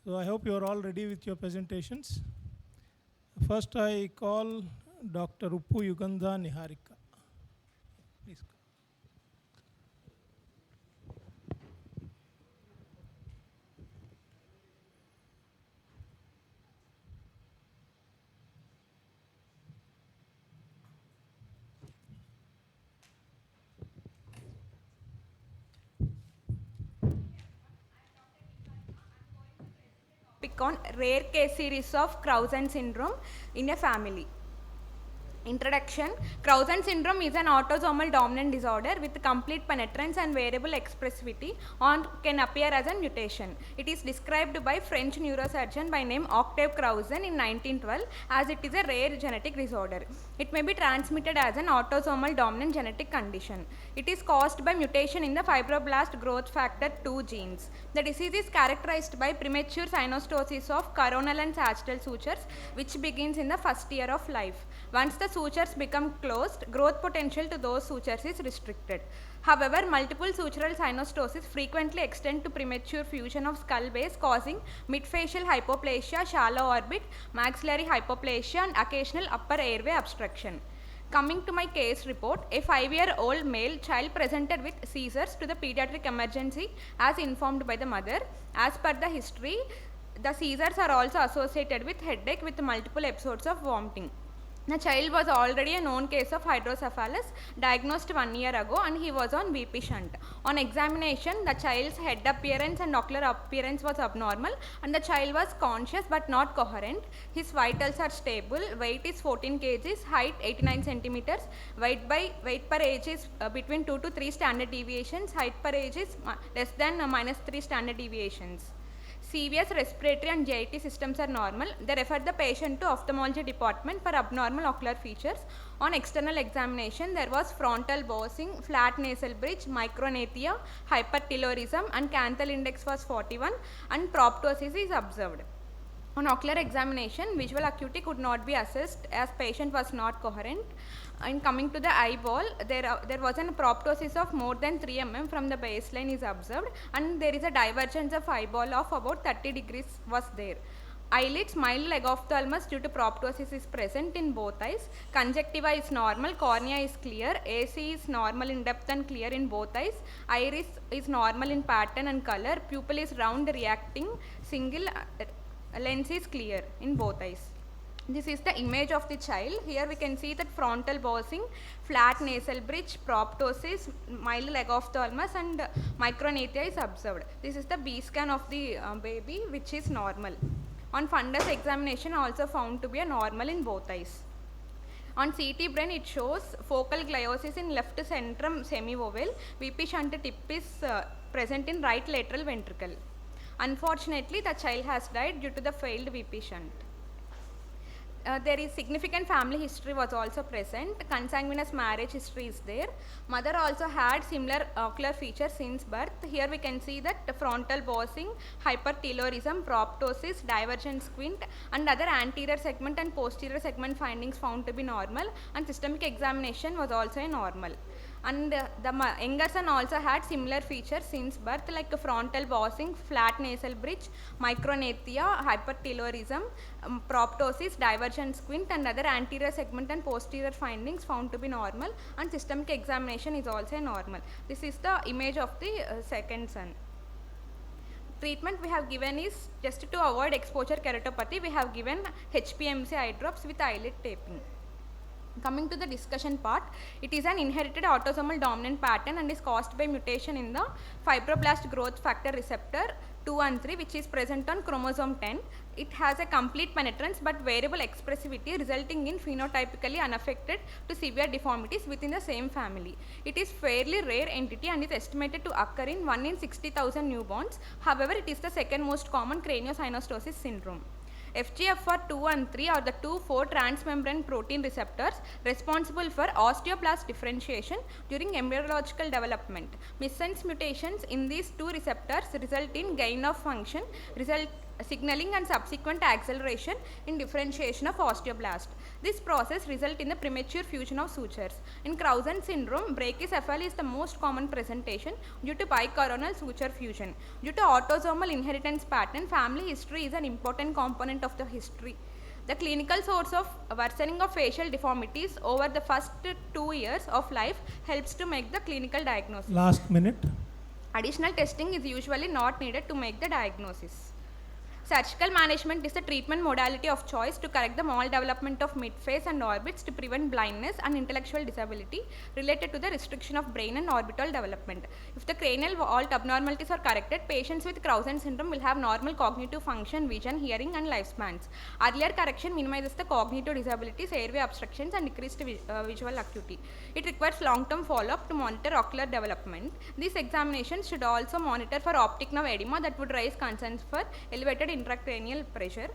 So I hope you are all ready with your presentations. First, I call Dr. Uppu Yugandha Niharika. Please. Pick on rare case series of Krausen syndrome in a family. Introduction. Krausen syndrome is an autosomal dominant disorder with complete penetrance and variable expressivity or can appear as a mutation. It is described by French neurosurgeon by name Octave Krausen in 1912 as it is a rare genetic disorder. It may be transmitted as an autosomal dominant genetic condition. It is caused by mutation in the fibroblast growth factor 2 genes. The disease is characterized by premature synostosis of coronal and sagittal sutures which begins in the first year of life. Once the sutures become closed, growth potential to those sutures is restricted. However, multiple sutural synostosis frequently extend to premature fusion of skull base causing midfacial hypoplasia, shallow orbit, maxillary hypoplasia and occasional upper airway obstruction. Coming to my case report, a 5-year-old male child presented with seizures to the pediatric emergency as informed by the mother. As per the history, the seizures are also associated with headache with multiple episodes of vomiting. The child was already a known case of hydrocephalus diagnosed 1 year ago and he was on BP shunt. On examination, the child's head appearance and ocular appearance was abnormal and the child was conscious but not coherent. His vitals are stable, weight is 14 kgs, height 89 centimeters, weight per age is between 2 to 3 standard deviations, height per age is less than minus 3 standard deviations. CVS respiratory and GIT systems are normal. They referred the patient to ophthalmology department for abnormal ocular features. On external examination, there was frontal bossing, flat nasal bridge, micronathia, hypertelorism and canthal index was 41 and proptosis is observed. On ocular examination, visual acuity could not be assessed as patient was not coherent. And coming to the eyeball, there was a proptosis of more than 3 mm from the baseline is observed and there is a divergence of eyeball of about 30 degrees was there. Eyelids, mild legophthalmus due to proptosis is present in both eyes. Conjunctiva is normal, cornea is clear, AC is normal in depth and clear in both eyes. Iris is normal in pattern and color, pupil is round reacting, single lens is clear in both eyes. This is the image of the child. Here we can see that frontal bossing, flat nasal bridge, proptosis, mild legophthalmus and micronathia is observed. This is the B scan of the baby which is normal. On fundus examination also found to be a normal in both eyes. On CT brain it shows focal gliosis in left centrum semi-oval. VP shunt tip is present in right lateral ventricle. Unfortunately, the child has died due to the failed VP shunt. There is significant family history was also present. Consanguineous marriage history is there. Mother also had similar ocular features since birth. Here we can see that frontal bossing, hypertelorism, proptosis, divergent squint and other anterior segment and posterior segment findings found to be normal and systemic examination was also a normal. And the younger son also had similar features since birth like frontal bossing, flat nasal bridge, micronathia, hypertelorism, proptosis, divergent squint and other anterior segment and posterior findings found to be normal and systemic examination is also normal. This is the image of the second son. Treatment we have given is just to avoid exposure keratopathy, we have given HPMC eye drops with eyelid taping. Coming to the discussion part, it is an inherited autosomal dominant pattern and is caused by mutation in the fibroblast growth factor receptor 2 and 3 which is present on chromosome 10. It has a complete penetrance but variable expressivity resulting in phenotypically unaffected to severe deformities within the same family. It is fairly rare entity and is estimated to occur in 1 in 60,000 newborns. However, it is the second most common craniosynostosis syndrome. FGFR2 and 3 are the two 4 transmembrane protein receptors responsible for osteoblast differentiation during embryological development. Missense mutations in these two receptors result in gain of function, signaling and subsequent acceleration in differentiation of osteoblast. This process results in the premature fusion of sutures. In Clausen syndrome, brachycephaly is the most common presentation due to bicoronal suture fusion. Due to autosomal inheritance pattern, family history is an important component of the history. The clinical source of worsening of facial deformities over the first 2 years of life helps to make the clinical diagnosis. Last minute. Additional testing is usually not needed to make the diagnosis. Surgical management is the treatment modality of choice to correct the maldevelopment of midface and orbits to prevent blindness and intellectual disability related to the restriction of brain and orbital development. If the cranial vault abnormalities are corrected, patients with Clausen syndrome will have normal cognitive function, vision, hearing and lifespans. Earlier correction minimizes the cognitive disabilities, airway obstructions and decreased visual acuity. It requires long-term follow-up to monitor ocular development. These examinations should also monitor for optic nerve edema that would raise concerns for elevated intracranial pressure.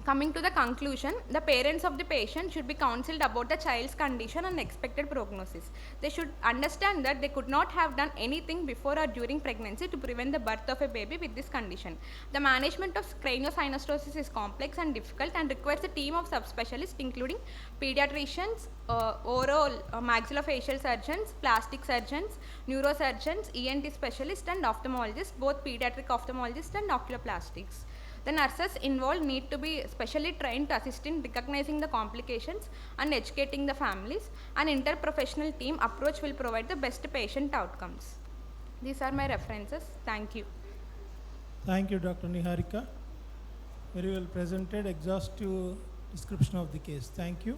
Coming to the conclusion, the parents of the patient should be counseled about the child's condition and expected prognosis. They should understand that they could not have done anything before or during pregnancy to prevent the birth of a baby with this condition. The management of craniosynostosis is complex and difficult and requires a team of subspecialists including pediatricians, maxillofacial surgeons, plastic surgeons, neurosurgeons, ENT specialists and ophthalmologists, both pediatric ophthalmologists and oculoplastics. The nurses involved need to be specially trained to assist in recognizing the complications and educating the families. An interprofessional team approach will provide the best patient outcomes. These are my references. Thank you. Thank you, Dr. Niharika. Very well presented, exhaustive description of the case. Thank you.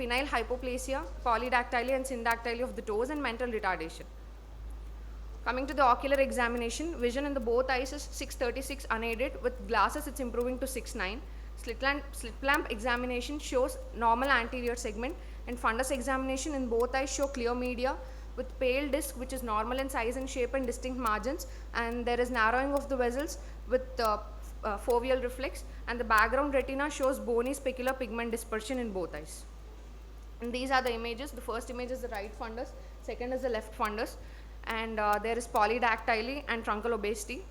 Penile hypoplasia, polydactyly and syndactyly of the toes and mental retardation. Coming to the ocular examination, vision in the both eyes is 636 unaided. With glasses it's improving to 6.9. Slit lamp examination shows normal anterior segment, and fundus examination in both eyes show clear media with pale disc which is normal in size and shape and distinct margins, and there is narrowing of the vessels with foveal reflex, and the background retina shows bony specular pigment dispersion in both eyes. And these are the images. The first image is the right fundus, second is the left fundus, and there is polydactyly and truncal obesity.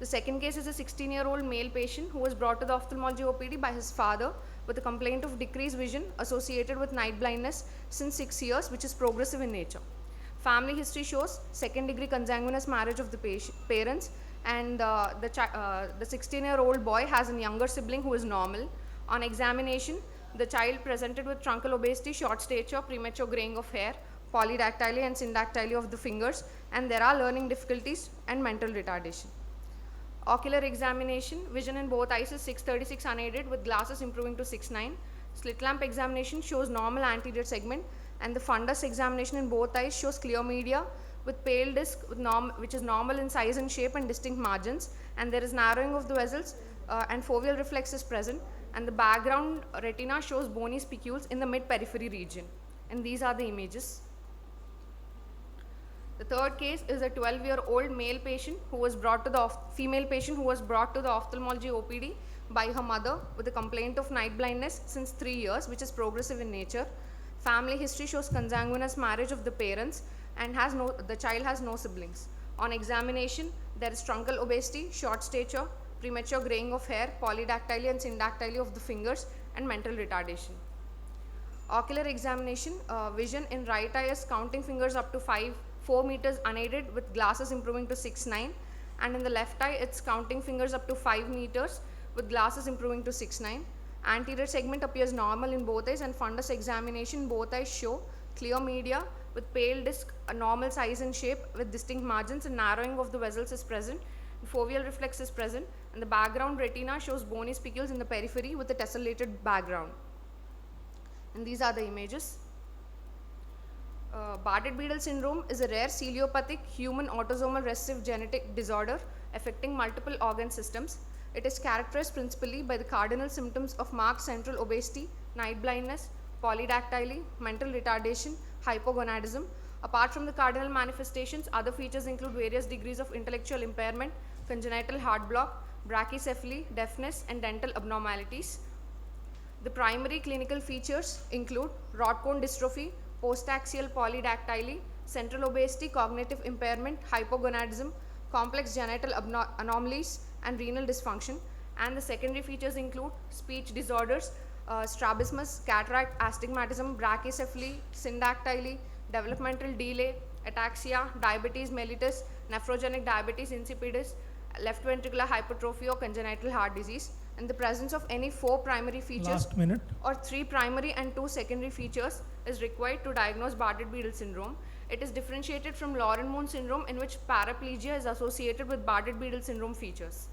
The second case is a 16-year-old male patient who was brought to the ophthalmology OPD by his father with a complaint of decreased vision associated with night blindness since 6 years, which is progressive in nature. Family history shows second-degree consanguineous marriage of the parents, and the 16-year-old boy has a younger sibling who is normal. On examination, the child presented with truncal obesity, short stature, premature graying of hair, polydactyly and syndactyly of the fingers, and there are learning difficulties and mental retardation. Ocular examination, vision in both eyes is 636 unaided with glasses improving to 6.9. Slit lamp examination shows normal anterior segment, and the fundus examination in both eyes shows clear media with pale disc which is normal in size and shape and distinct margins, and there is narrowing of the vessels and foveal reflex is present, and the background retina shows bony spicules in the mid-periphery region. And these are the images. The third case is a 12-year-old male patient who was brought to the female patient who was brought to the ophthalmology OPD by her mother with a complaint of night blindness since 3 years, which is progressive in nature. Family history shows consanguineous marriage of the parents, and the child has no siblings. On examination, there is truncal obesity, short stature, premature graying of hair, polydactyly and syndactyly of the fingers, and mental retardation. Ocular examination, vision in right eye is counting fingers up to 4 meters unaided with glasses improving to 6.9, and in the left eye it's counting fingers up to 5 meters with glasses improving to 6.9. Anterior segment appears normal in both eyes, and fundus examination both eyes show clear media with pale disc, a normal size and shape with distinct margins, and narrowing of the vessels is present. Foveal reflex is present, and the background retina shows bony spicules in the periphery with a tessellated background. And these are the images. Bardet-Biedl syndrome is a rare celiopathic human autosomal recessive genetic disorder affecting multiple organ systems. It is characterized principally by the cardinal symptoms of marked central obesity, night blindness, polydactyly, mental retardation, hypogonadism. Apart from the cardinal manifestations, other features include various degrees of intellectual impairment, congenital heart block, brachycephaly, deafness, and dental abnormalities. The primary clinical features include rod cone dystrophy, postaxial polydactyly, central obesity, cognitive impairment, hypogonadism, complex genital anomalies, and renal dysfunction. And the secondary features include speech disorders, strabismus, cataract, astigmatism, brachycephaly, syndactyly, developmental delay, ataxia, diabetes mellitus, nephrogenic diabetes insipidus, left ventricular hypertrophy or congenital heart disease, and the presence of any 4 primary features Last minute. or 3 primary and 2 secondary features is required to diagnose Bardet-Biedl syndrome. It is differentiated from Laurent-Moon syndrome, in which paraplegia is associated with Bardet-Biedl syndrome features.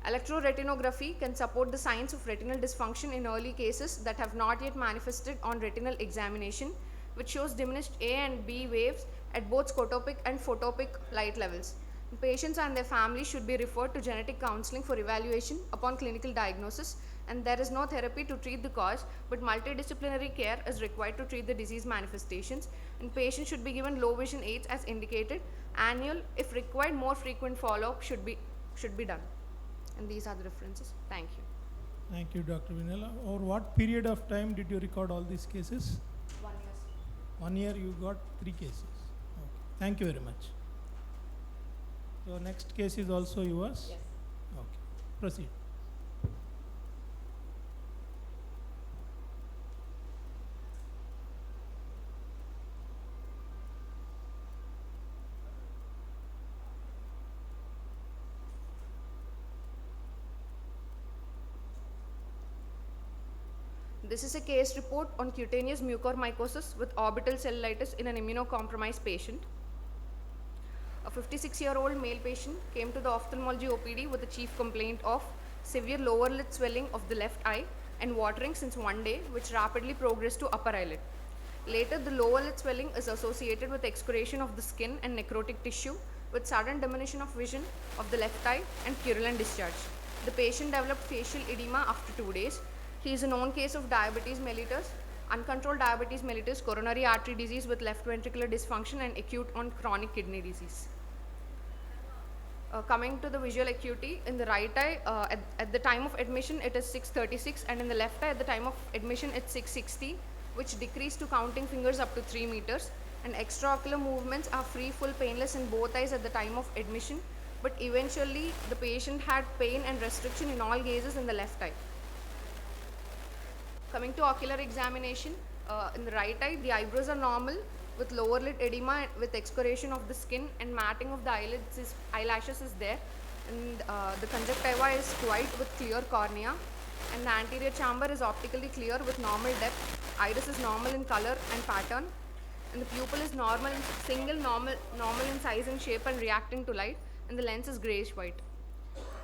Electroretinography can support the signs of retinal dysfunction in early cases that have not yet manifested on retinal examination, which shows diminished A and B waves at both scotopic and photopic light levels. Patients and their families should be referred to genetic counseling for evaluation upon clinical diagnosis, and there is no therapy to treat the cause, but multidisciplinary care is required to treat the disease manifestations, and patients should be given low vision aids as indicated. Annual, if required, more frequent follow-up should be done. And these are the references. Thank you. Thank you, Dr. Vinela. Over what period of time did you record all these cases? 1 year. 1 year you got 3 cases. Okay. Thank you very much. So next case is also yours? Yes. Okay. Proceed. This is a case report on cutaneous mucormycosis with orbital cellulitis in an immunocompromised patient. A 56-year-old male patient came to the ophthalmology OPD with a chief complaint of severe lower lid swelling of the left eye and watering since 1 day, which rapidly progressed to upper eyelid. Later, the lower lid swelling is associated with excoriation of the skin and necrotic tissue, with sudden diminution of vision of the left eye and purulent discharge. The patient developed facial edema after 2 days. He is a known case of diabetes mellitus, uncontrolled diabetes mellitus, coronary artery disease with left ventricular dysfunction, and acute on chronic kidney disease. Coming to the visual acuity, in the right eye, at the time of admission it is 636, and in the left eye at the time of admission it's 660, which decreased to counting fingers up to 3 meters, and extraocular movements are free, full, painless in both eyes at the time of admission, but eventually the patient had pain and restriction in all gazes in the left eye. Coming to ocular examination, in the right eye, the eyebrows are normal with lower lid edema with excoriation of the skin, and matting of the eyelashes is there, and the conjunctiva is white with clear cornea, and the anterior chamber is optically clear with normal depth. Iris is normal in color and pattern, and the pupil is normal in size and shape and reacting to light, and the lens is grayish white.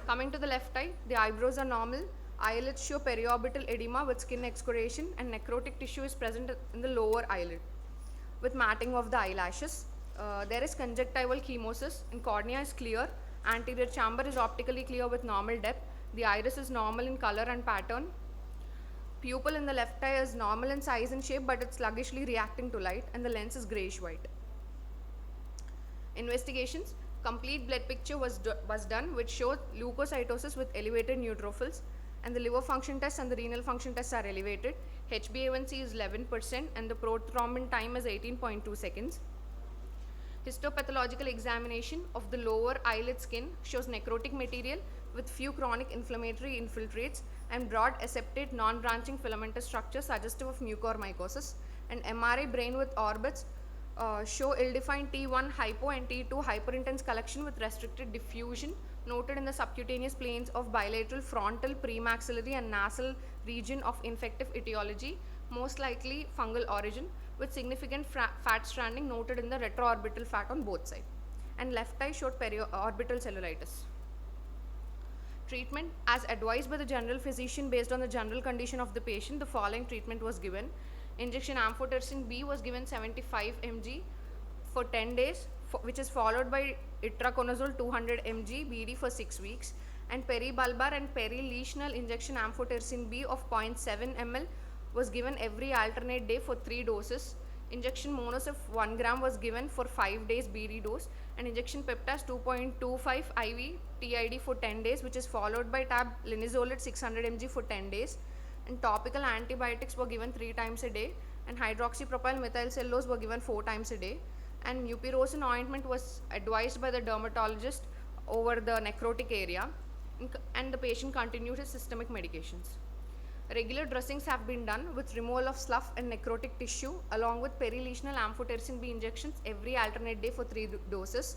Coming to the left eye, the eyebrows are normal. Eyelids show periorbital edema with skin excoriation, and necrotic tissue is present in the lower eyelid with matting of the eyelashes. There is conjunctival chemosis, and cornea is clear. Anterior chamber is optically clear with normal depth. The iris is normal in color and pattern. Pupil in the left eye is normal in size and shape, but it's sluggishly reacting to light, and the lens is grayish white. Investigations. Complete blood picture was done, which showed leukocytosis with elevated neutrophils, and the liver function tests and the renal function tests are elevated. HbA1c is 11%, and the prothrombin time is 18.2 seconds. Histopathological examination of the lower eyelid skin shows necrotic material with few chronic inflammatory infiltrates and broad aseptate non-branching filamentous structure suggestive of mucormycosis, and MRI brain with orbits show ill-defined T1 hypo and T2 hyperintense collection with restricted diffusion noted in the subcutaneous planes of bilateral frontal, premaxillary and nasal region of infective etiology, most likely fungal origin, with significant fat stranding noted in the retroorbital fat on both sides. And left eye showed periorbital cellulitis. Treatment. As advised by the general physician based on the general condition of the patient, the following treatment was given. Injection amphotericin B was given 75 mg for 10 days, which is followed by itraconazole 200 mg BD for 6 weeks, and peribulbar and perilesional injection amphotericin B of 0.7 ml was given every alternate day for 3 doses. Injection monosif 1 gram was given for 5 days BD dose, and injection peptase 2.25 IV TID for 10 days, which is followed by tab linezolid 600 mg for 10 days, and topical antibiotics were given 3 times a day, and hydroxypropyl methylcellulose were given 4 times a day, and mupirocin ointment was advised by the dermatologist over the necrotic area, and the patient continued his systemic medications. Regular dressings have been done with removal of slough and necrotic tissue along with perilesional amphotericin B injections every alternate day for 3 doses.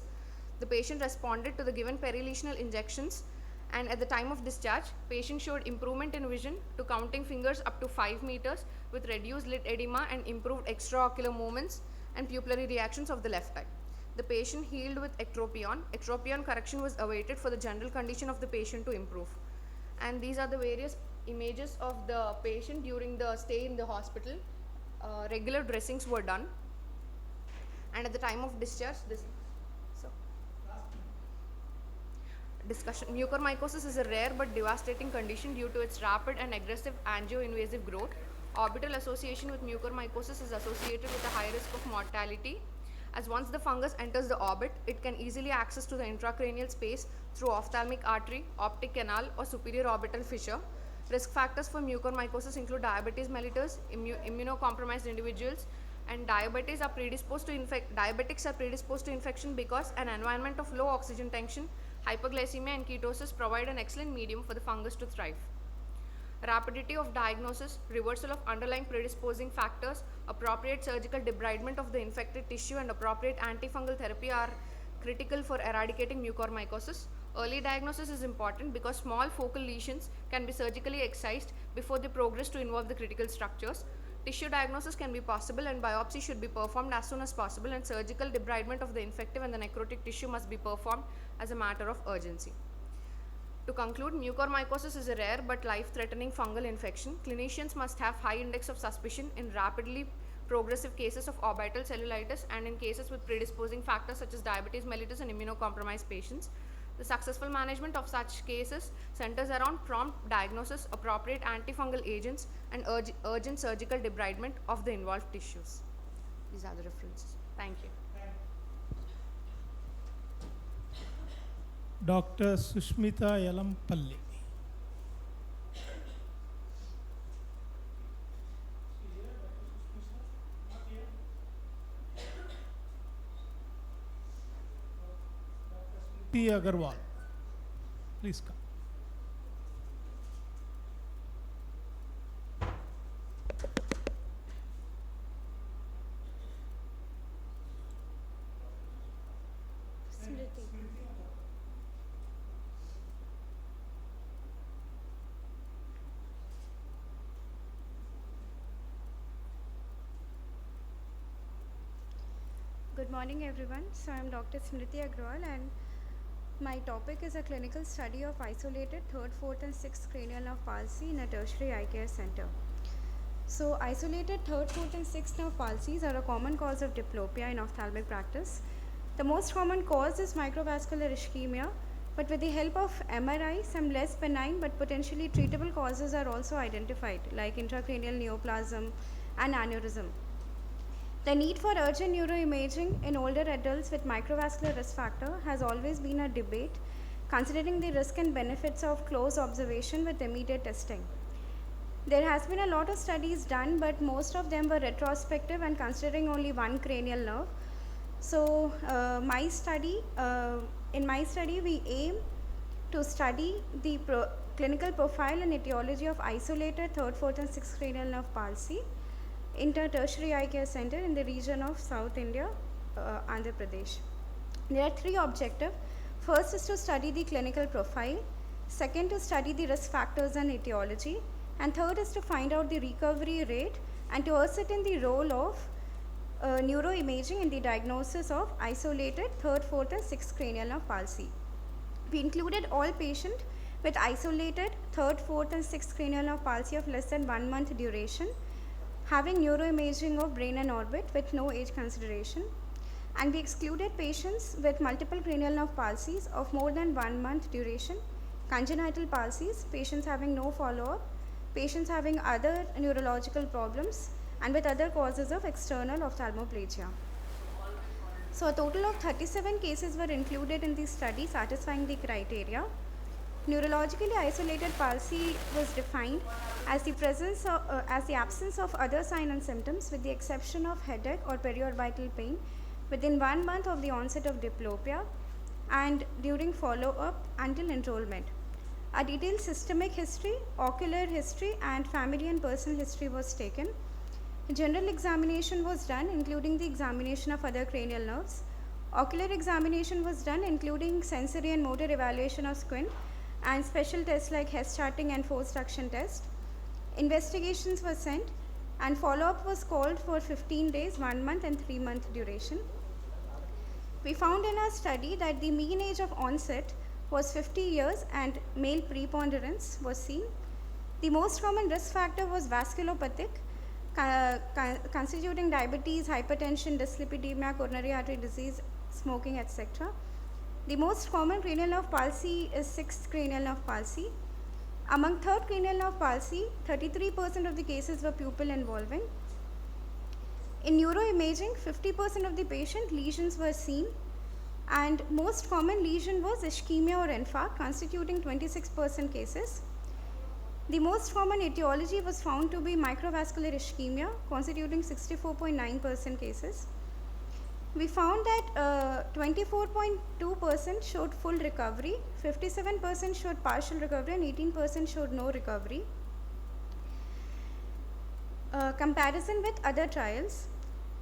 The patient responded to the given perilesional injections, and at the time of discharge, patient showed improvement in vision to counting fingers up to 5 meters with reduced lid edema and improved extraocular movements and pupillary reactions of the left eye. The patient healed with ectropion. Ectropion correction was awaited for the general condition of the patient to improve. And these are the various images of the patient during the stay in the hospital. Regular dressings were done, and at the time of discharge, discussion. Mucormycosis is a rare but devastating condition due to its rapid and aggressive angio-invasive growth. Orbital association with mucormycosis is associated with a high risk of mortality, as once the fungus enters the orbit, it can easily access to the intracranial space through ophthalmic artery, optic canal, or superior orbital fissure. Risk factors for mucormycosis include diabetes mellitus, immunocompromised individuals, and diabetics are predisposed to infection because an environment of low oxygen tension, hyperglycemia, and ketosis provide an excellent medium for the fungus to thrive. Rapidity of diagnosis, reversal of underlying predisposing factors, appropriate surgical debridement of the infected tissue, and appropriate antifungal therapy are critical for eradicating mucormycosis. Early diagnosis is important because small focal lesions can be surgically excised before they progress to involve the critical structures. Tissue diagnosis can be possible, and biopsy should be performed as soon as possible, and surgical debridement of the infective and the necrotic tissue must be performed as a matter of urgency. To conclude, mucormycosis is a rare but life-threatening fungal infection. Clinicians must have high index of suspicion in rapidly progressive cases of orbital cellulitis and in cases with predisposing factors such as diabetes mellitus and immunocompromised patients. The successful management of such cases centers around prompt diagnosis, appropriate antifungal agents, and urgent surgical debridement of the involved tissues. These are the references. Thank you. Dr. Sushmita Yalampalli. P. Agarwal, please come. Good morning everyone. So I am Dr. Smriti Agrawal, and my topic is a clinical study of isolated 3rd, 4th and 6th cranial nerve palsy in a tertiary eye care center. So isolated 3rd, 4th and 6th nerve palsies are a common cause of diplopia in ophthalmic practice. The most common cause is microvascular ischemia, but with the help of MRI, some less benign but potentially treatable causes are also identified, like intracranial neoplasm and aneurysm. The need for urgent neuroimaging in older adults with microvascular risk factor has always been a debate, considering the risk and benefits of close observation with immediate testing. There has been a lot of studies done, but most of them were retrospective and considering only one cranial nerve. So in my study, we aim to study the clinical profile and etiology of isolated 3rd, 4th and 6th cranial nerve palsy in a tertiary eye care center in the region of South India, Andhra Pradesh. There are 3 objectives. First is to study the clinical profile, second to study the risk factors and etiology, and third is to find out the recovery rate and to ascertain the role of neuroimaging in the diagnosis of isolated 3rd, 4th and 6th cranial nerve palsy. We included all patients with isolated 3rd, 4th and 6th cranial nerve palsy of less than 1 month duration, having neuroimaging of brain and orbit with no age consideration, and we excluded patients with multiple cranial nerve palsies of more than 1 month duration, congenital palsies, patients having no follow-up, patients having other neurological problems, and with other causes of external ophthalmoplegia. So a total of 37 cases were included in the study satisfying the criteria. Neurologically isolated palsy was defined as the absence of other signs and symptoms with the exception of headache or periorbital pain within 1 month of the onset of diplopia and during follow-up until enrollment. A detailed systemic history, ocular history, and family and personal history was taken. General examination was done, including the examination of other cranial nerves. Ocular examination was done, including sensory and motor evaluation of squint and special tests like Hess charting and force duction test. Investigations were sent and follow-up was called for 15 days, 1 month and 3 month duration. We found in our study that the mean age of onset was 50 years and male preponderance was seen. The most common risk factor was vasculopathic, constituting diabetes, hypertension, dyslipidemia, coronary artery disease, smoking, etc. The most common cranial nerve palsy is 6th cranial nerve palsy. Among 3rd cranial nerve palsy, 33% of the cases were pupil involving. In neuroimaging, 50% of the patient lesions were seen, and most common lesion was ischemia or infarct, constituting 26% cases. The most common etiology was found to be microvascular ischemia, constituting 64.9% cases. We found that 24.2% showed full recovery, 57% showed partial recovery, and 18% showed no recovery. Comparison with other trials.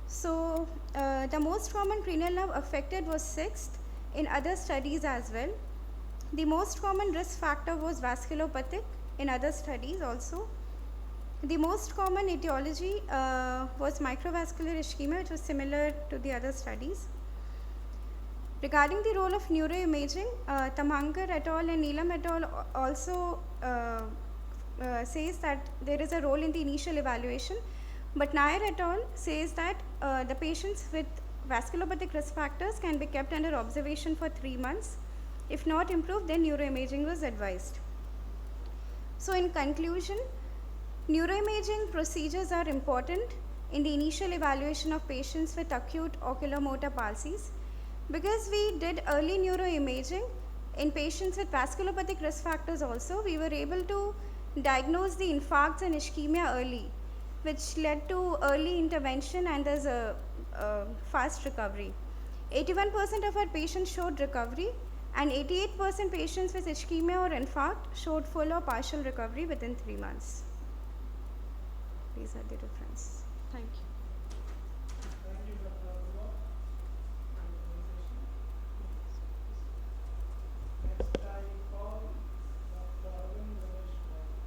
So, the most common cranial nerve affected was 6th in other studies as well. The most common risk factor was vasculopathic in other studies also. The most common etiology was microvascular ischemia, which was similar to the other studies. Regarding the role of neuroimaging, Tamankar et al. And Neelam et al. Also says that there is a role in the initial evaluation, but Nair et al. Says that the patients with vasculopathic risk factors can be kept under observation for 3 months. If not improved, then neuroimaging was advised. So in conclusion, neuroimaging procedures are important in the initial evaluation of patients with acute oculomotor palsies. Because we did early neuroimaging in patients with vasculopathic risk factors also, we were able to diagnose the infarcts and ischemia early, which led to early intervention, and there's a fast recovery. 81% of our patients showed recovery, and 88% patients with ischemia or infarct showed full or partial recovery within 3 months. These are the references. Thank you. Thank you, Dr. Arula. Next, I call Dr. Arvind Ramesh Babu.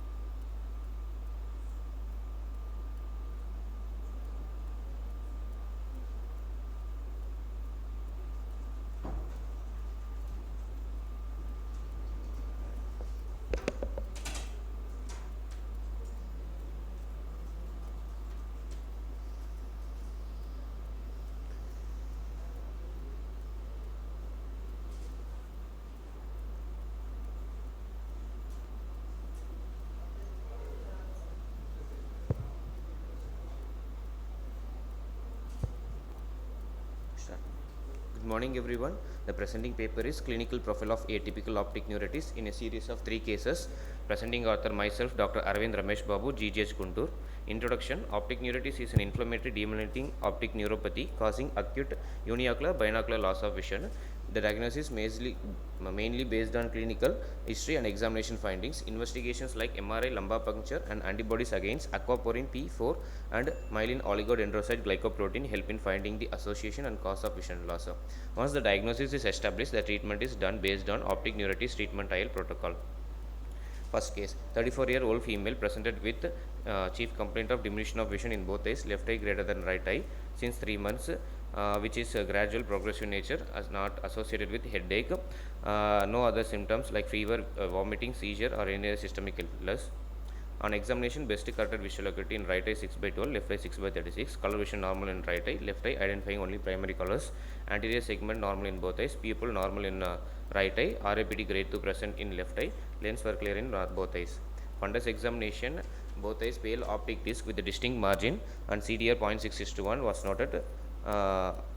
Good morning everyone. The presenting paper is Clinical Profile of Atypical Optic Neuritis in a series of 3 cases. Presenting author myself, Dr. Arvind Ramesh Babu, GGH Guntur. Introduction. Optic neuritis is an inflammatory demyelinating optic neuropathy causing acute uniocular binocular loss of vision. The diagnosis is mainly based on clinical history and examination findings. Investigations like MRI, lumbar puncture, and antibodies against aquaporin P4 and myelin oligodendrocyte glycoprotein help in finding the association and cause of vision loss. Once the diagnosis is established, the treatment is done based on optic neuritis treatment trial protocol. First case, 34-year-old female presented with chief complaint of diminution of vision in both eyes, left eye greater than right eye, since 3 months, which is gradual progressive nature, as not associated with headache, no other symptoms like fever, vomiting, seizure, or any other systemic illness. On examination, best corrected visual acuity in right eye 6/12, left eye 6/36, color vision normal in right eye, left eye identifying only primary colors, anterior segment normal in both eyes, pupil normal in right eye, RAPD grade 2 present in left eye, lens were clear in both eyes. Fundus examination, both eyes pale optic disc with a distinct margin and CDR 0.6:1 was noted,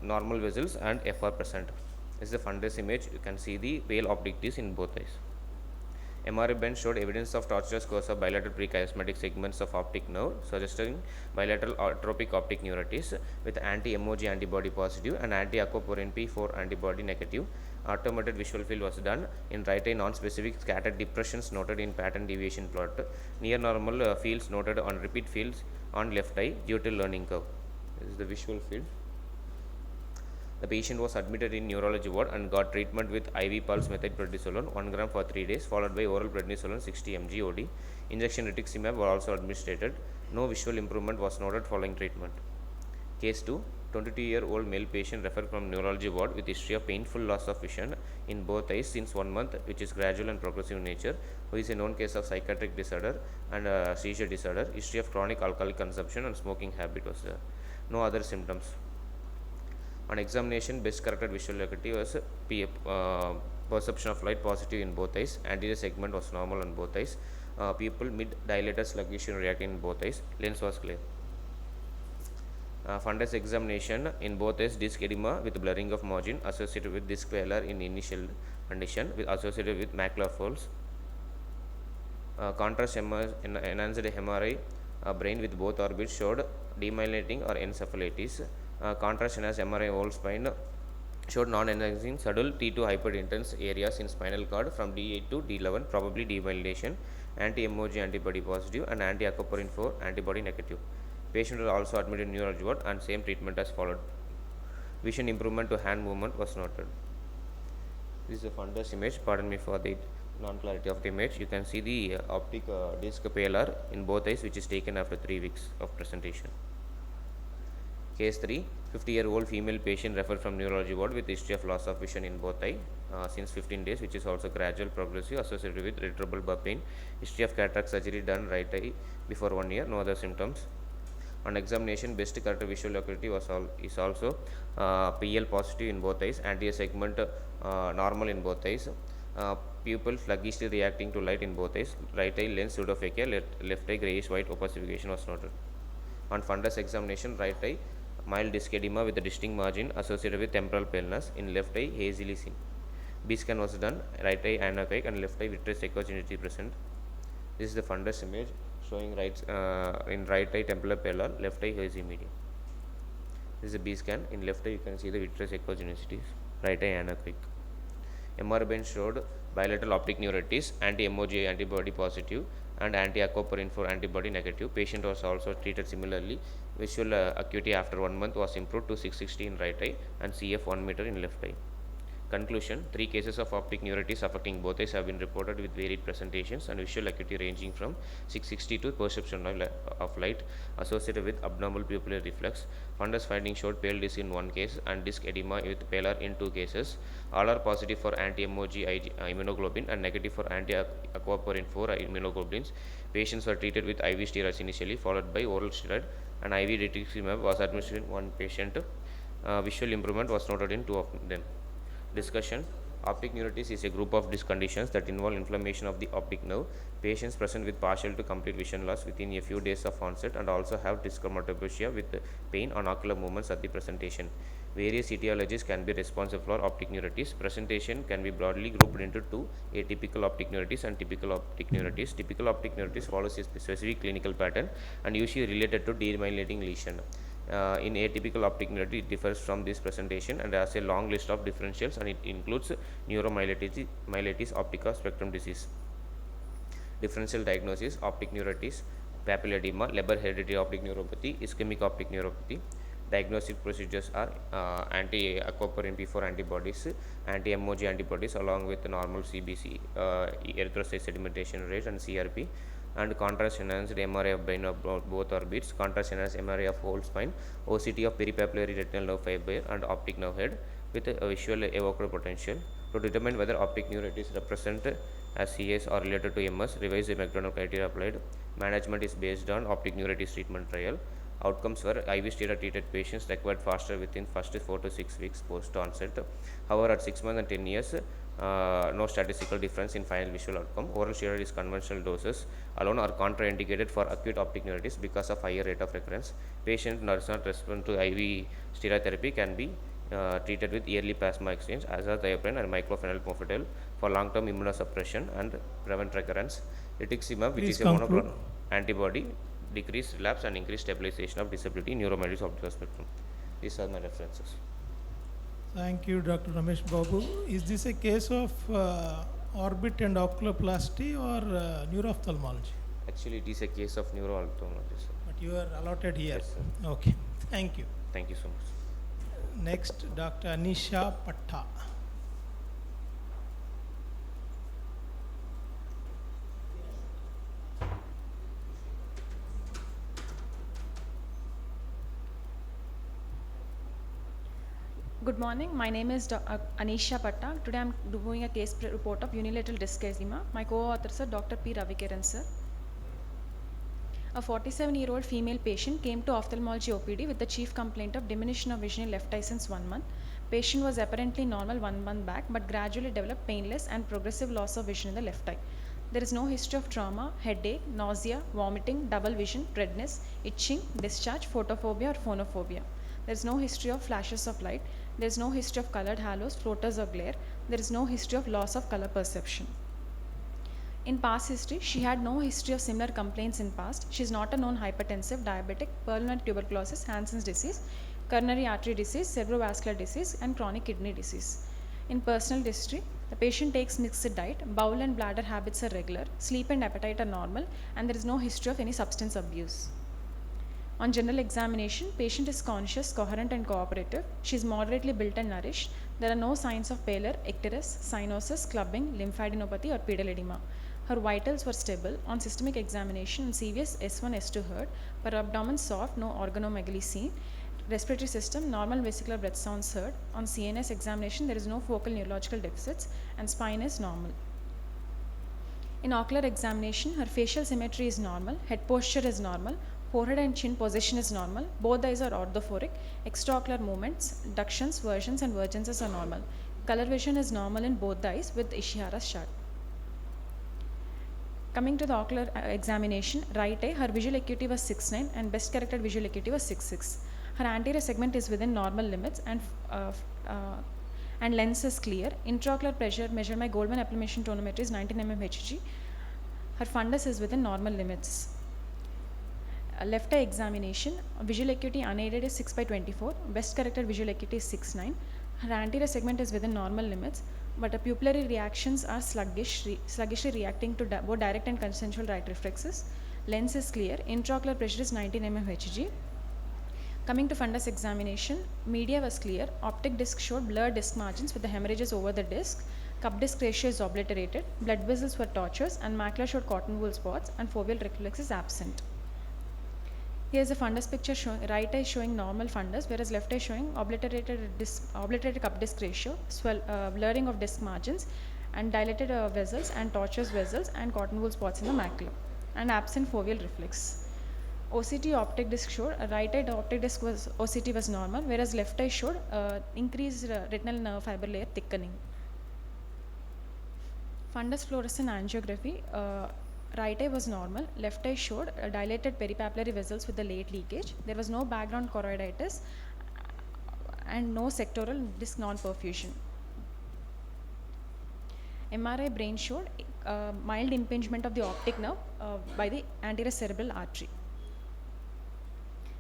normal vessels and FR present. This is the fundus image. You can see the pale optic disc in both eyes. MRI bend showed evidence of tortuous course of bilateral prechiasmatic segments of optic nerve, suggesting bilateral atrophic optic neuritis with anti-MOG antibody positive and anti-aquaporin P4 antibody negative. Automated visual field was done in right eye. Non-specific scattered depressions noted in pattern deviation plot. Near normal fields noted on repeat fields on left eye due to learning curve. This is the visual field. The patient was admitted in neurology ward and got treatment with IV pulse method prednisolone 1 gram for 3 days, followed by oral prednisolone 60 mg OD. Injection rituximab was also administered. No visual improvement was noted following treatment. Case 2, 22-year-old male patient referred from neurology ward with history of painful loss of vision in both eyes since 1 month, which is gradual and progressive in nature, who is a known case of psychiatric disorder and seizure disorder. History of chronic alcoholic consumption and smoking habit was there. No other symptoms. On examination, best corrected visual acuity was perception of light positive in both eyes. Anterior segment was normal on both eyes. Pupil mid dilated sluggish and reacting in both eyes. Lens was clear. Fundus examination in both eyes, disc edema with blurring of margin associated with disc failure in initial condition with associated with macular folds. Contrast enhanced MRI brain with both orbits showed demyelinating or encephalitis. Contrast enhanced MRI whole spine showed non-enhancing subtle T2 hyperintense areas in spinal cord from D8 to D11, probably demyelination. Anti-MOG antibody positive and anti-aquaporin 4 antibody negative. Patient was also admitted in neurology ward and same treatment as followed. Vision improvement to hand movement was noted. This is a fundus image. Pardon me for the non-clarity of the image. You can see the optic disc pallor in both eyes, which is taken after 3 weeks of presentation. Case 3, 50-year-old female patient referred from neurology ward with history of loss of vision in both eye since 15 days, which is also gradual progressive associated with retrobulbar pain. History of cataract surgery done right eye before 1 year. No other symptoms. On examination, best corrected visual acuity is also PL positive in both eyes. Anterior segment normal in both eyes. Pupil sluggishly reacting to light in both eyes. Right eye lens pseudophakia, left eye grayish white opacification was noted. On fundus examination, right eye mild disc edema with a distinct margin associated with temporal paleness in left eye hazily seen. B scan was done, right eye anechoic and left eye vitreous echogenicity present. This is the fundus image showing in right eye temporal pallor, left eye hazy medium. This is a B scan. In left eye you can see the vitreous echogenicity, right eye anechoic. MR bench showed bilateral optic neuritis, anti-MOG antibody positive and anti-aquaporin 4 antibody negative. Patient was also treated similarly. Visual acuity after 1 month was improved to 660 in right eye and CF 1 meter in left eye. Conclusion, 3 cases of optic neuritis affecting both eyes have been reported with varied presentations and visual acuity ranging from 660 to perception of light associated with abnormal pupillary reflex. Fundus findings showed pale disc in 1 case and disc edema with pallor in 2 cases. All are positive for anti-MOG immunoglobulin and negative for anti-aquaporin 4 immunoglobulins. Patients were treated with IV steroids initially, followed by oral steroid, and IV rituximab was administered in 1 patient. Visual improvement was noted in 2 of them. Discussion. Optic neuritis is a group of disc conditions that involve inflammation of the optic nerve. Patients present with partial to complete vision loss within a few days of onset and also have disc dermatopathia with pain on ocular movements at the presentation. Various etiologies can be responsible for optic neuritis. Presentation can be broadly grouped into 2, atypical optic neuritis and typical optic neuritis. Typical optic neuritis follows a specific clinical pattern and usually related to demyelinating lesion. In atypical optic neuritis, it differs from this presentation and has a long list of differentials, and it includes neuromyelitis optica spectrum disease. Differential diagnosis: optic neuritis, papilledema, Leber hereditary optic neuropathy, ischemic optic neuropathy. Diagnostic procedures are anti-aquaporin P4 antibodies, anti-MOG antibodies along with normal CBC, erythrocyte sedimentation rate and CRP, and contrast enhanced MRI of brain of both orbits, contrast enhanced MRI of whole spine, OCT of peripapillary retinal nerve fiber and optic nerve head with a visual evoked potential. To determine whether optic neuritis represent as CS or related to MS, revise the McDonald criteria applied. Management is based on optic neuritis treatment trial. Outcomes were IV steroid treated patients recovered faster within first 4 to 6 weeks post onset. However, at 6 months and 10 years, no statistical difference in final visual outcome. Oral steroid is conventional doses alone are contraindicated for acute optic neuritis because of higher rate of recurrence. Patient does not respond to IV steroid therapy can be treated with yearly plasma exchange, azathioprine and myclophenol mofetil for long-term immunosuppression and prevent recurrence. Rituximab, which Please is a conclude. monoclonal antibody, decrease relapse and increase stabilization of disability in neuromyelitis optica spectrum. These are my references. Thank you, Dr. Ramesh Babu. Is this a case of orbit and oculoplasty or neuroophthalmology? Actually, it is a case of neuro-ophthalmology, sir. But you are allotted here. Yes, sir. Okay, thank you. Thank you so much. Next, Dr. Anisha Patta. Good morning. My name is Anisha Patta. Today I am doing a case report of unilateral disc eczema. My co-authors are Dr. P. Ravikaran sir. A 47-year-old female patient came to ophthalmology OPD with the chief complaint of diminution of vision in left eye since 1 month. Patient was apparently normal 1 month back but gradually developed painless and progressive loss of vision in the left eye. There is no history of trauma, headache, nausea, vomiting, double vision, redness, itching, discharge, photophobia or phonophobia. There is no history of flashes of light. There is no history of colored halos, floaters or glare. There is no history of loss of color perception. In past history, she had no history of similar complaints in past. She is not a known hypertensive, diabetic, pulmonary tuberculosis, Hansen's disease, coronary artery disease, cerebrovascular disease and chronic kidney disease. In personal history, the patient takes mixed diet, bowel and bladder habits are regular, sleep and appetite are normal and there is no history of any substance abuse. On general examination, patient is conscious, coherent and cooperative. She is moderately built and nourished. There are no signs of pallor, icterus, cyanosis, clubbing, lymphadenopathy or pedal edema. Her vitals were stable. On systemic examination, CVS S1, S2 heard. Per abdomen soft, no organomegaly seen. Respiratory system, normal vesicular breath sounds heard. On CNS examination, there is no focal neurological deficits and spine is normal. In ocular examination, her facial symmetry is normal, head posture is normal, forehead and chin position is normal, both eyes are orthophoric, extraocular movements, ductions, versions and vergences are normal. Color vision is normal in both the eyes with Ishihara's chart. Coming to the ocular examination, right eye, her visual acuity was 6.9 and best corrected visual acuity was 6.6. Her anterior segment is within normal limits and lens is clear. Intraocular pressure measured by Goldman applimation tonometry is 19 mm Hg. Her fundus is within normal limits. Left eye examination, visual acuity unaided is 6/24, best corrected visual acuity is 6.9. Her anterior segment is within normal limits, but her pupillary reactions are sluggishly reacting to both direct and consensual right reflexes. Lens is clear, intraocular pressure is 19 mm Hg. Coming to fundus examination, media was clear, optic disc showed blurred disc margins with the hemorrhages over the disc, cup disc ratio is obliterated, blood vessels were tortuous and macula showed cotton wool spots and foveal reflex is absent. Here is a fundus picture showing right eye showing normal fundus, whereas left eye showing obliterated cup disc ratio, blurring of disc margins, and dilated vessels and tortuous vessels and cotton wool spots in the macula, and absent foveal reflex. OCT optic disc showed right eye optic disc OCT was normal, whereas left eye showed increased retinal nerve fiber layer thickening. Fundus fluorescent angiography. Right eye was normal, left eye showed dilated peripapillary vessels with the late leakage. There was no background choroiditis and no sectoral disc non-perfusion. MRI brain showed mild impingement of the optic nerve by the anterior cerebral artery.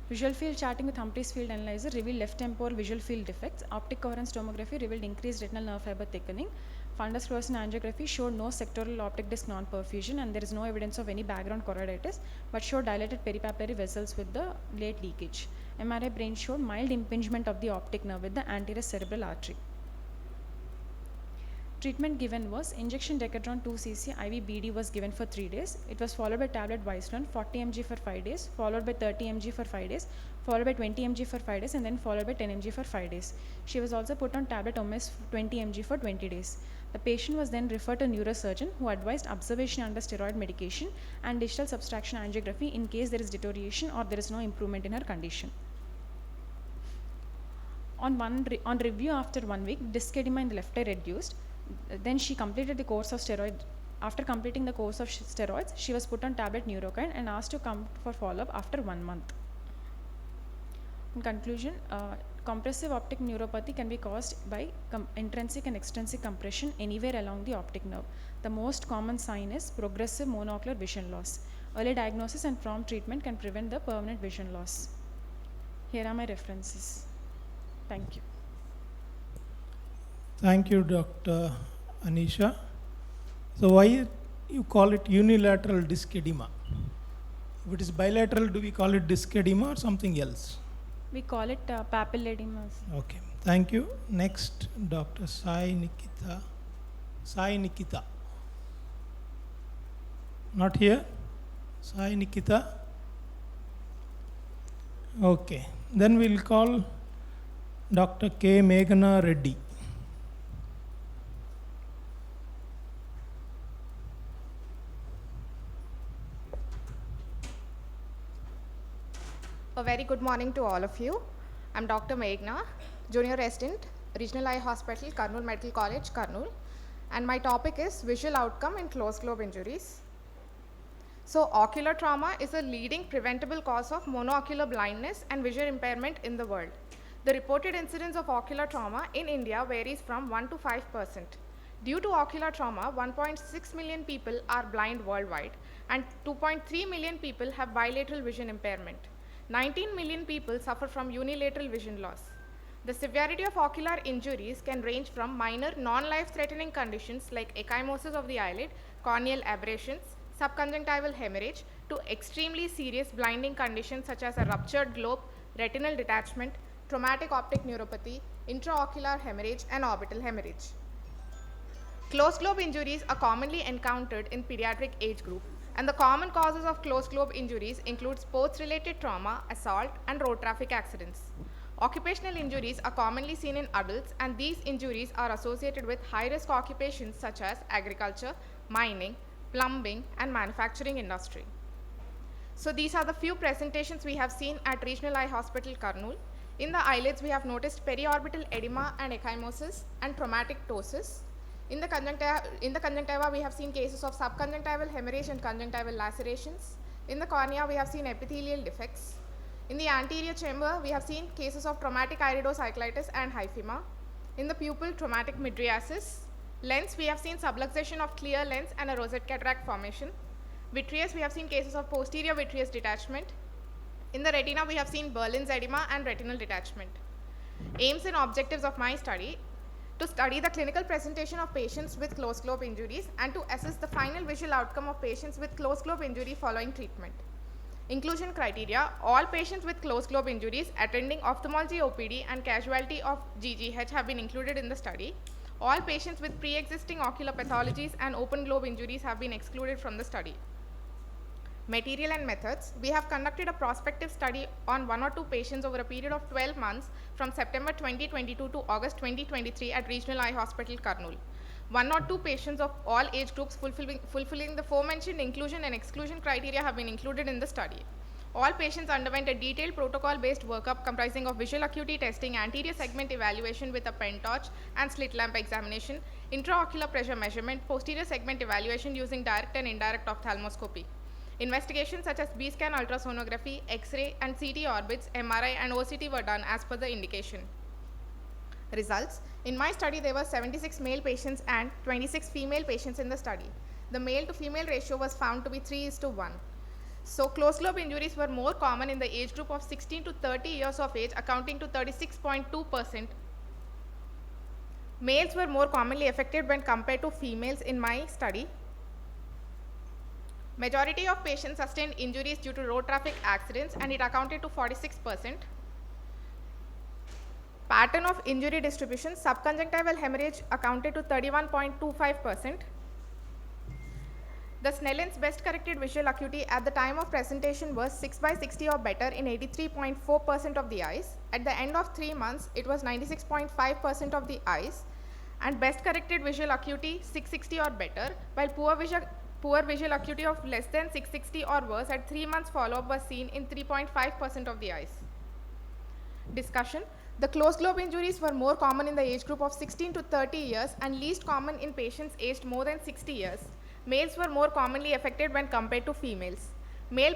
Visual field charting with Humphreys field analyzer revealed left temporal visual field defects. Optic coherence tomography revealed increased retinal nerve fiber thickening. Fundus fluorescent angiography showed no sectoral optic disc non-perfusion and there is no evidence of any background choroiditis but showed dilated peripapillary vessels with the late leakage. MRI brain showed mild impingement of the optic nerve with the anterior cerebral artery. Treatment given was injection Decadron 2 cc IV BD was given for 3 days. It was followed by tablet Vislon 40 mg for 5 days, followed by 30 mg for 5 days, followed by 20 mg for 5 days and then followed by 10 mg for 5 days. She was also put on tablet Omes 20 mg for 20 days. The patient was then referred to a neurosurgeon who advised observation under steroid medication and digital subtraction angiography in case there is deterioration or there is no improvement in her condition. On review after 1 week, disc edema in the left eye reduced. Then she completed the course of steroid. After completing the course of steroids, she was put on tablet Neurokind and asked to come for follow-up after 1 month. In conclusion, Compressive optic neuropathy can be caused by intrinsic and extrinsic compression anywhere along the optic nerve. The most common sign is progressive monocular vision loss. Early diagnosis and prompt treatment can prevent the permanent vision loss. Here are my references. Thank you. Thank you, Dr. Anisha. So why you call it unilateral disc edema? If it is bilateral, do we call it disc edema or something else? We call it papilledema. Okay, thank you. Next, Dr. Sai Nikita. Not here? Sai Nikita? Okay, then we'll call Dr. K. Meghana Reddy. A very good morning to all of you. I'm Dr. Meghna, Junior Resident, Regional Eye Hospital, Kurnool Medical College, Kurnool. And my topic is visual outcome in closed globe injuries. So ocular trauma is a leading preventable cause of monocular blindness and vision impairment in the world. The reported incidence of ocular trauma in India varies from 1 to 5%. Due to ocular trauma, 1.6 million people are blind worldwide and 2.3 million people have bilateral vision impairment. 19 million people suffer from unilateral vision loss. The severity of ocular injuries can range from minor non-life-threatening conditions like ecchymosis of the eyelid, corneal aberrations, subconjunctival hemorrhage, to extremely serious blinding conditions such as a ruptured globe, retinal detachment, traumatic optic neuropathy, intraocular hemorrhage, and orbital hemorrhage. Closed globe injuries are commonly encountered in pediatric age group. And the common causes of closed globe injuries include sports-related trauma, assault, and road traffic accidents. Occupational injuries are commonly seen in adults, and these injuries are associated with high-risk occupations such as agriculture, mining, plumbing, and manufacturing industry. So these are the few presentations we have seen at Regional Eye Hospital, Kurnool. In the eyelids, we have noticed periorbital edema and ecchymosis and traumatic ptosis. In the conjunctiva, we have seen cases of subconjunctival hemorrhage and conjunctival lacerations. In the cornea, we have seen epithelial defects. In the anterior chamber, we have seen cases of traumatic iridocyclitis and hyphema. In the pupil, traumatic mydriasis. Lens, we have seen subluxation of clear lens and a rosette cataract formation. Vitreous, we have seen cases of posterior vitreous detachment. In the retina, we have seen Berlin's edema and retinal detachment. Aims and objectives of my study: to study the clinical presentation of patients with closed globe injuries and to assess the final visual outcome of patients with closed globe injury following treatment. Inclusion criteria: all patients with closed globe injuries attending ophthalmology OPD and casualty of GGH have been included in the study. All patients with pre-existing ocular pathologies and open globe injuries have been excluded from the study. Material and methods: we have conducted a prospective study on 1 or 2 patients over a period of 12 months from September 2022 to August 2023 at Regional Eye Hospital, Kurnool. 1 or 2 patients of all age groups fulfilling the aforementioned inclusion and exclusion criteria have been included in the study. All patients underwent a detailed protocol-based workup comprising of visual acuity testing, anterior segment evaluation with a pen torch and slit lamp examination, intraocular pressure measurement, posterior segment evaluation using direct and indirect ophthalmoscopy. Investigations such as B-scan ultrasonography, X-ray and CT orbits, MRI and OCT were done as per the indication. Results: in my study, there were 76 male patients and 26 female patients in the study. The male to female ratio was found to be 3:1. So closed globe injuries were more common in the age group of 16 to 30 years of age, accounting to 36.2%. Males were more commonly affected when compared to females in my study. Majority of patients sustained injuries due to road traffic accidents, and it accounted to 46%. Pattern of injury distribution: subconjunctival hemorrhage accounted to 31.25%. The Snellen's best corrected visual acuity at the time of presentation was 6/60 or better in 83.4% of the eyes. At the end of 3 months, it was 96.5% of the eyes, and best corrected visual acuity 660 or better, while poor visual acuity of less than 660 or worse at 3 months follow-up was seen in 3.5% of the eyes. Discussion: the closed globe injuries were more common in the age group of 16 to 30 years and least common in patients aged more than 60 years. Males were more commonly affected when compared to females. Male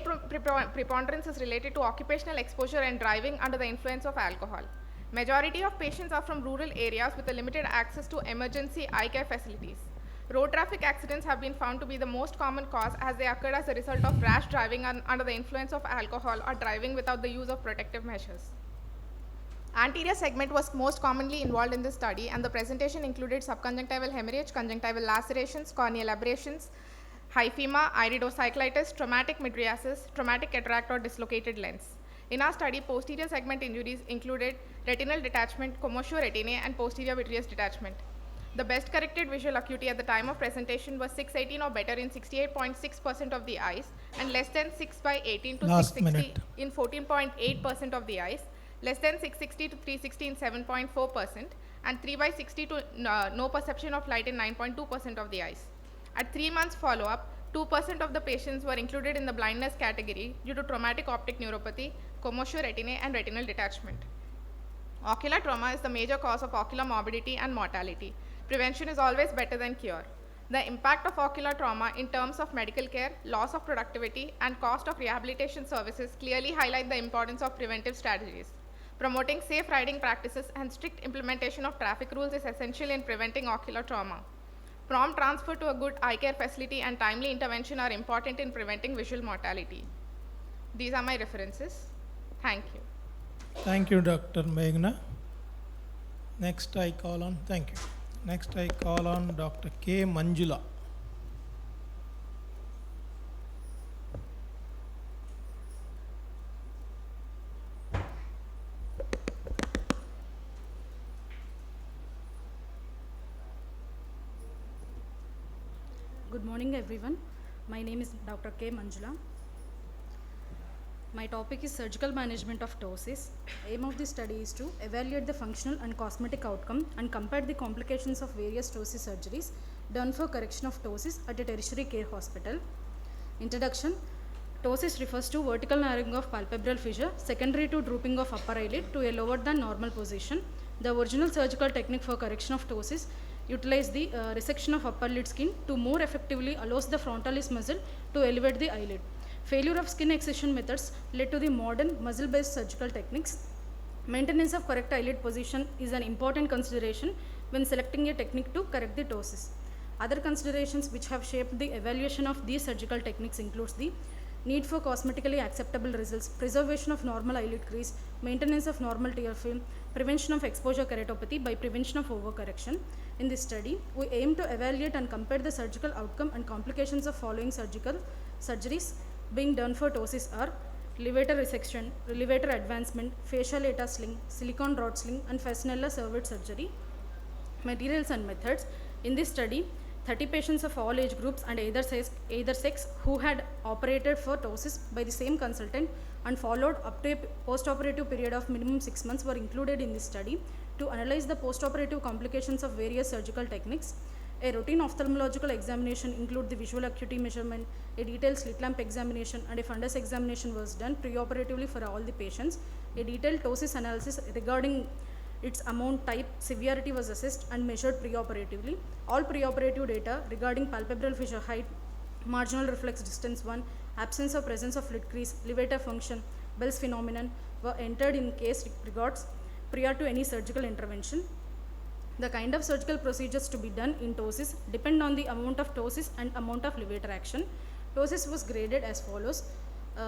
preponderance is related to occupational exposure and driving under the influence of alcohol. Majority of patients are from rural areas with a limited access to emergency eye care facilities. Road traffic accidents have been found to be the most common cause as they occur as a result of rash driving under the influence of alcohol or driving without the use of protective measures. Anterior segment was most commonly involved in this study, and the presentation included subconjunctival hemorrhage, conjunctival lacerations, corneal abrasions, hyphema, iridocyclitis, traumatic mydriasis, traumatic cataract or dislocated lens. In our study, posterior segment injuries included retinal detachment, commotio retinae, and posterior vitreous detachment. The best corrected visual acuity at the time of presentation was 618 or better in 68.6% of the eyes, and less than 6/18 to Last 660 minute. in 14.8% of the eyes, less than 660 to 360 in 7.4%, and 3/60 to no perception of light in 9.2% of the eyes. At 3 months follow-up, 2% of the patients were included in the blindness category due to traumatic optic neuropathy, commotio retinae, and retinal detachment. Ocular trauma is the major cause of ocular morbidity and mortality. Prevention is always better than cure. The impact of ocular trauma in terms of medical care, loss of productivity, and cost of rehabilitation services clearly highlight the importance of preventive strategies. Promoting safe riding practices and strict implementation of traffic rules is essential in preventing ocular trauma. Prompt transfer to a good eye care facility and timely intervention are important in preventing visual mortality. These are my references. Thank you. Thank you, Dr. Meghna. Next I call on, thank you. Next I call on Dr. K. Manjula. Good morning, everyone. My name is Dr. K. Manjula. My topic is surgical management of ptosis. Aim of this study is to evaluate the functional and cosmetic outcome and compare the complications of various ptosis surgeries done for correction of ptosis at a tertiary care hospital. Introduction. Ptosis refers to vertical narrowing of palpebral fissure secondary to drooping of upper eyelid to a lower than normal position. The original surgical technique for correction of ptosis utilized the resection of upper lid skin to more effectively allows the frontalis muscle to elevate the eyelid. Failure of skin excision methods led to the modern muscle-based surgical techniques. Maintenance of correct eyelid position is an important consideration when selecting a technique to correct the ptosis. Other considerations which have shaped the evaluation of these surgical techniques includes the need for cosmetically acceptable results, preservation of normal eyelid crease, maintenance of normal tear film, prevention of exposure keratopathy by prevention of overcorrection. In this study, we aim to evaluate and compare the surgical outcome and complications of following surgeries being done for ptosis are levator resection, levator advancement, facial eta sling, silicone rod sling, and Fassnella cervid surgery. Materials and methods. In this study, 30 patients of all age groups and either sex who had operated for ptosis by the same consultant and followed up to a post-operative period of minimum 6 months were included in this study to analyze the post-operative complications of various surgical techniques. A routine ophthalmological examination include the visual acuity measurement, a detailed slit lamp examination, and a fundus examination was done preoperatively for all the patients. A detailed ptosis analysis regarding its amount, type, severity was assessed and measured preoperatively. All preoperative data regarding palpebral fissure height, marginal reflex distance 1, absence or presence of lid crease, levator function, Bell's phenomenon were entered in case regards prior to any surgical intervention. The kind of surgical procedures to be done in ptosis depend on the amount of ptosis and amount of levator action. Ptosis was graded as follows.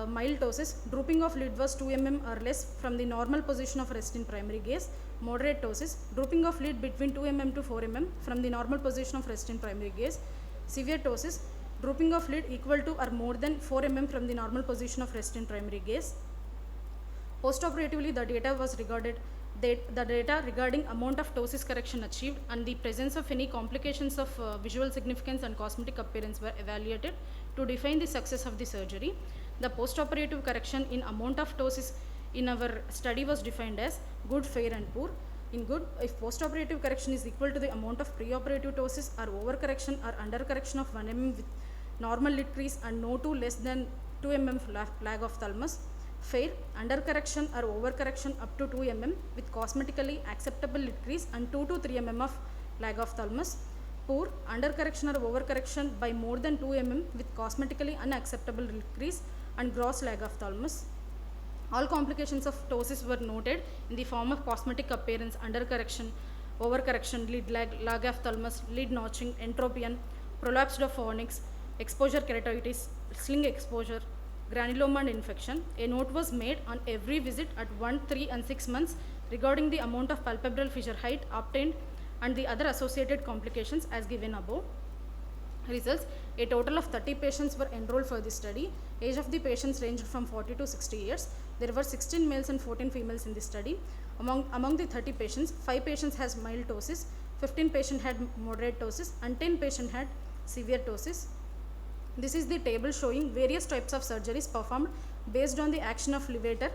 Mild ptosis, drooping of lid was 2 mm or less from the normal position of rest in primary gaze. Moderate ptosis, drooping of lid between 2 mm to 4 mm from the normal position of rest in primary gaze. Severe ptosis, drooping of lid equal to or more than 4 mm from the normal position of rest in primary gaze. Postoperatively, the data was regarded the data regarding amount of ptosis correction achieved and the presence of any complications of visual significance and cosmetic appearance were evaluated to define the success of the surgery. The postoperative correction in amount of ptosis in our study was defined as good, fair, and poor. In good, if postoperative correction is equal to the amount of preoperative ptosis or overcorrection or undercorrection of 1 mm with normal lid crease and no to less than 2 mm lag of thalamus. Fair, undercorrection or overcorrection up to 2 mm with cosmetically acceptable lid crease and 2 to 3 mm of lag of thalamus. Poor, undercorrection or overcorrection by more than 2 mm with cosmetically unacceptable lid crease and gross lag of thalamus. All complications of ptosis were noted in the form of cosmetic appearance, undercorrection, overcorrection, lid lag of thymus, lid notching, entropion, prolapsed of fornix, exposure keratitis, sling exposure, granuloma and infection. A note was made on every visit at 1, 3 and 6 months regarding the amount of palpebral fissure height obtained and the other associated complications as given above. Results: a total of 30 patients were enrolled for the study. Age of the patients ranged from 40 to 60 years. There were 16 males and 14 females in the study. Among the 30 patients, 5 patients has mild ptosis, 15 patients had moderate ptosis and 10 patients had severe ptosis. This is the table showing various types of surgeries performed based on the action of levator.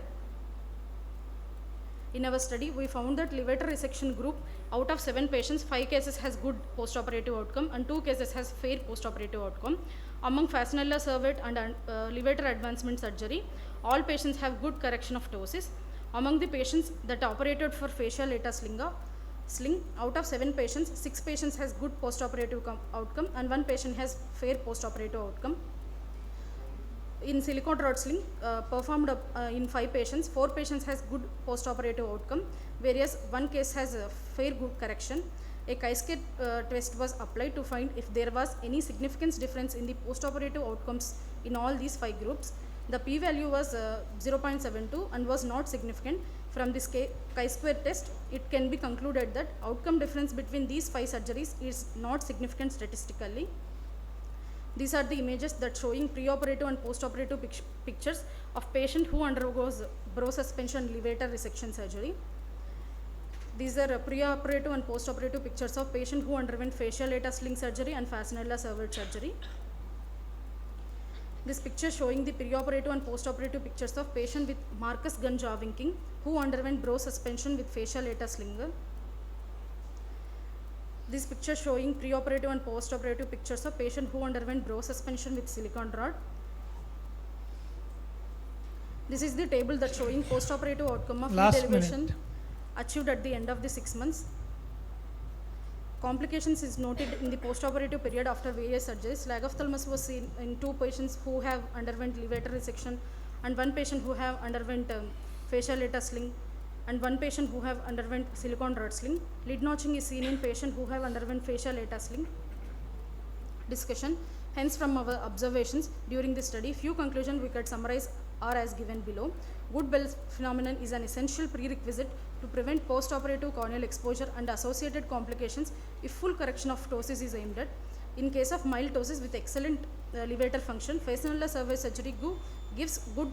In our study, we found that levator resection group, out of 7 patients, 5 cases has good postoperative outcome and 2 cases has fair postoperative outcome. Among fascinella servate and levator advancement surgery, all patients have good correction of ptosis. Among the patients that operated for facial eta sling, out of 7 patients, 6 patients has good postoperative outcome and 1 patient has fair postoperative outcome. In silicone rod sling performed in 5 patients, 4 patients has good postoperative outcome, whereas 1 case has a fair good correction. A chi-square test was applied to find if there was any significant difference in the postoperative outcomes in all these 5 groups. The p-value was 0.72 and was not significant. From this chi-square test, it can be concluded that outcome difference between these 5 surgeries is not significant statistically. These are the images that showing preoperative and postoperative pictures of patient who undergoes brow suspension levator resection surgery. These are preoperative and postoperative pictures of patient who underwent facial eta sling surgery and fascinella servate surgery. This picture showing the preoperative and postoperative pictures of patient with Marcus gun jaw winking who underwent brow suspension with facial eta slinger. This picture showing preoperative and postoperative pictures of patient who underwent brow suspension with silicone rod. This is the table that showing postoperative outcome of lid elevation achieved at the end of the 6 months. Complications is noted in the postoperative period after various surgeries. Lag of thymus was seen in 2 patients who have underwent levator resection and 1 patient who have underwent facial eta sling and 1 patient who have underwent silicone rod sling. Lid notching is seen in patient who have underwent facial eta sling. Discussion. Hence, from our observations during the study, few conclusions we could summarize are as given below. Good Bell phenomenon is an essential prerequisite to prevent postoperative corneal exposure and associated complications if full correction of ptosis is aimed at. In case of mild ptosis with excellent levator function, fascinella servate surgery gives good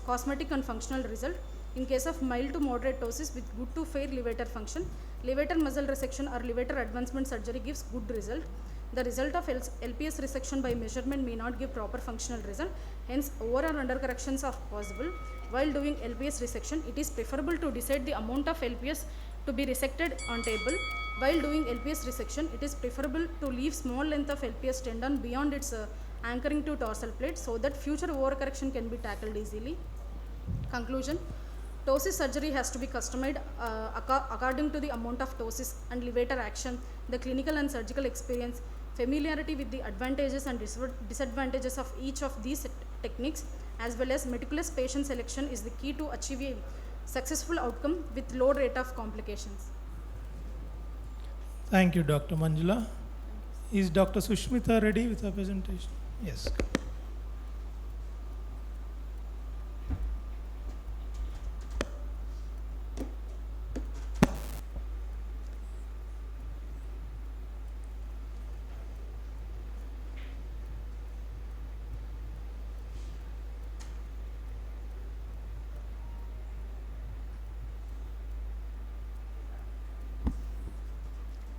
cosmetic and functional result. In case of mild to moderate ptosis with good to fair levator function, levator muzzle resection or levator advancement surgery gives good result. The result of LPS resection by measurement may not give proper functional result. Hence, over or under corrections are possible. While doing LPS resection, it is preferable to decide the amount of LPS to be resected on table. While doing LPS resection, it is preferable to leave small length of LPS tendon beyond its anchoring to dorsal plate so that future overcorrection can be tackled easily. Conclusion. Ptosis surgery has to be customized according to the amount of ptosis and levator action, the clinical and surgical experience, familiarity with the advantages and disadvantages of each of these techniques, as well as meticulous patient selection is the key to achieve a successful outcome with low rate of complications. Thank you, Dr. Manjula. Is Dr. Sushmita ready with her presentation? Yes.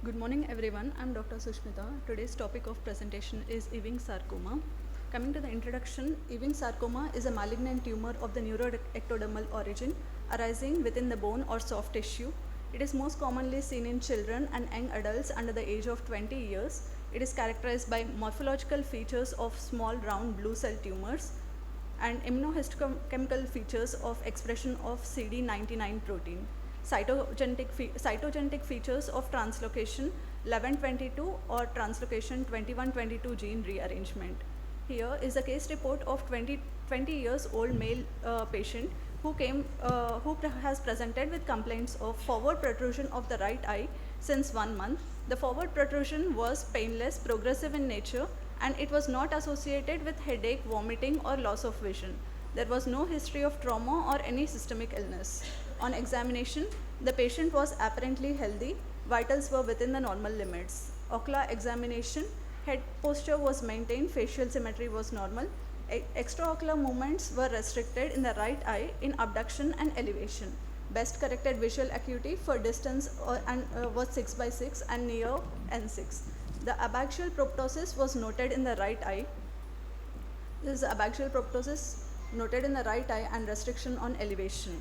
Good morning everyone, I am Dr. Sushmita. Today's topic of presentation is Ewing sarcoma. Coming to the introduction, Ewing sarcoma is a malignant tumor of the neuroectodermal origin arising within the bone or soft tissue. It is most commonly seen in children and young adults under the age of 20 years. It is characterized by morphological features of small round blue cell tumors and immunohistochemical features of expression of CD99 protein. Cytogenetic features of translocation 1122 or translocation 2122 gene rearrangement. Here is a case report of 20 years old male patient has presented with complaints of forward protrusion of the right eye since 1 month. The forward protrusion was painless, progressive in nature, and it was not associated with headache, vomiting, or loss of vision. There was no history of trauma or any systemic illness. On examination, the patient was apparently healthy. Vitals were within the normal limits. Ocular examination, head posture was maintained, facial symmetry was normal. Extraocular movements were restricted in the right eye in abduction and elevation. Best corrected visual acuity for distance was 6/6 and near N6. The abaxial proptosis was noted in the right eye. This is abaxial proptosis noted in the right eye and restriction on elevation.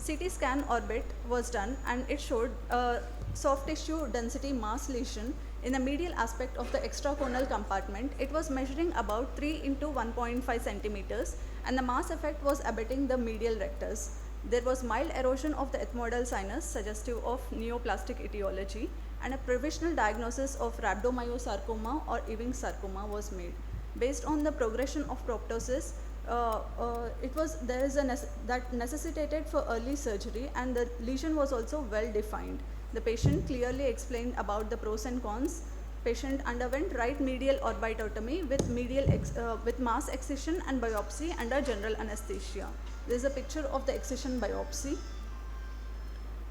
CT scan orbit was done and it showed a soft tissue density mass lesion in the medial aspect of the extracorneal compartment. It was measuring about 3 into 1.5 centimeters and the mass effect was abetting the medial rectus. There was mild erosion of the ethmoidal sinus suggestive of neoplastic etiology, and a provisional diagnosis of rhabdomyosarcoma or Ewing sarcoma was made. Based on the progression of proptosis, that necessitated for early surgery, and the lesion was also well defined. The patient clearly explained about the pros and cons. Patient underwent right medial orbitotomy with mass excision and biopsy under general anesthesia. This is a picture of the excision biopsy.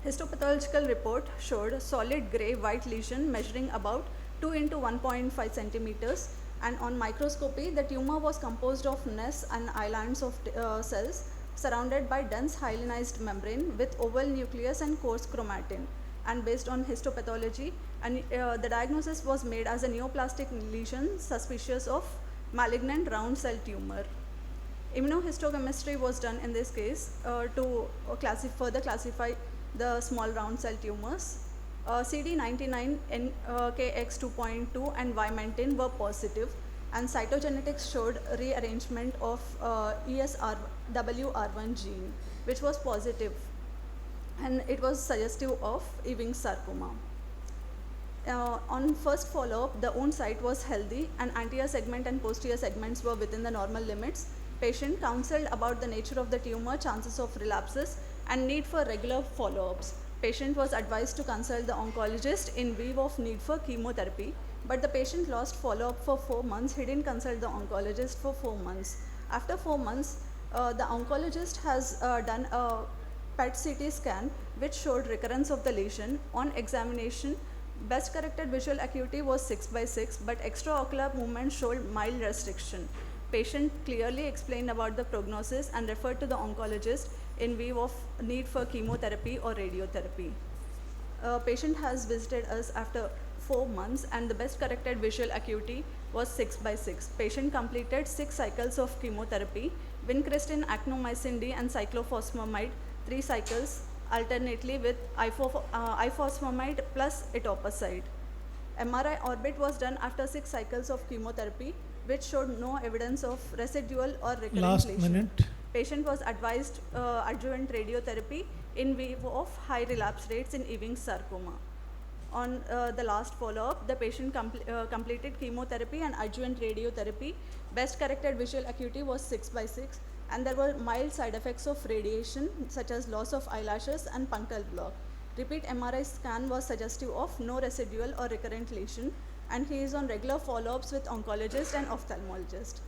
Histopathological report showed solid gray white lesion measuring about 2 into 1.5 centimeters, and on microscopy the tumor was composed of nests and islands of cells surrounded by dense hyalinized membrane with oval nucleus and coarse chromatin. And based on histopathology, the diagnosis was made as a neoplastic lesion suspicious of malignant round cell tumor. Immunohistochemistry was done in this case to further classify the small round cell tumors. CD99, NKX2.2 and Vimentin were positive, and cytogenetics showed rearrangement of ESWR1 gene, which was positive, and it was suggestive of Ewing sarcoma. On first follow-up, the wound site was healthy and anterior segment and posterior segments were within the normal limits. Patient counseled about the nature of the tumor, chances of relapses, and need for regular follow-ups. Patient was advised to consult the oncologist in view of need for chemotherapy, but the patient lost follow-up for 4 months. He didn't consult the oncologist for 4 months. After 4 months, the oncologist has done a PET CT scan which showed recurrence of the lesion. On examination, best corrected visual acuity was 6/6, but extraocular movement showed mild restriction. Patient clearly explained about the prognosis and referred to the oncologist in view of need for chemotherapy or radiotherapy. Patient has visited us after 4 months and the best corrected visual acuity was 6/6. Patient completed 6 cycles of chemotherapy, vincristine, actinomycin D and cyclophosphamide, 3 cycles alternately with ifosfamide plus etoposide. MRI orbit was done after 6 cycles of chemotherapy, which showed no evidence of residual or recurrent Last lesion. minute. Patient was advised adjuvant radiotherapy in view of high relapse rates in Ewing sarcoma. On the last follow-up, the patient completed chemotherapy and adjuvant radiotherapy. Best corrected visual acuity was 6/6, and there were mild side effects of radiation such as loss of eyelashes and punctal block. Repeat MRI scan was suggestive of no residual or recurrent lesion, and he is on regular follow-ups with oncologist and ophthalmologist.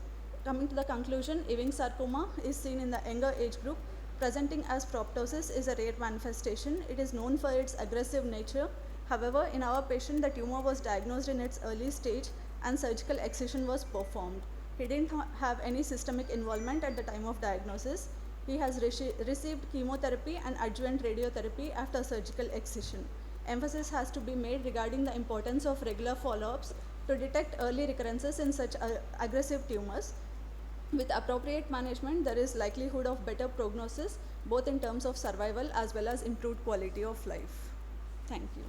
Coming to the conclusion, Ewing sarcoma is seen in the younger age group. Presenting as proptosis is a rare manifestation. It is known for its aggressive nature. However, in our patient, the tumor was diagnosed in its early stage and surgical excision was performed. He didn't have any systemic involvement at the time of diagnosis. He has received chemotherapy and adjuvant radiotherapy after surgical excision. Emphasis has to be made regarding the importance of regular follow-ups to detect early recurrences in such aggressive tumors. With appropriate management, there is likelihood of better prognosis, both in terms of survival as well as improved quality of life. Thank you.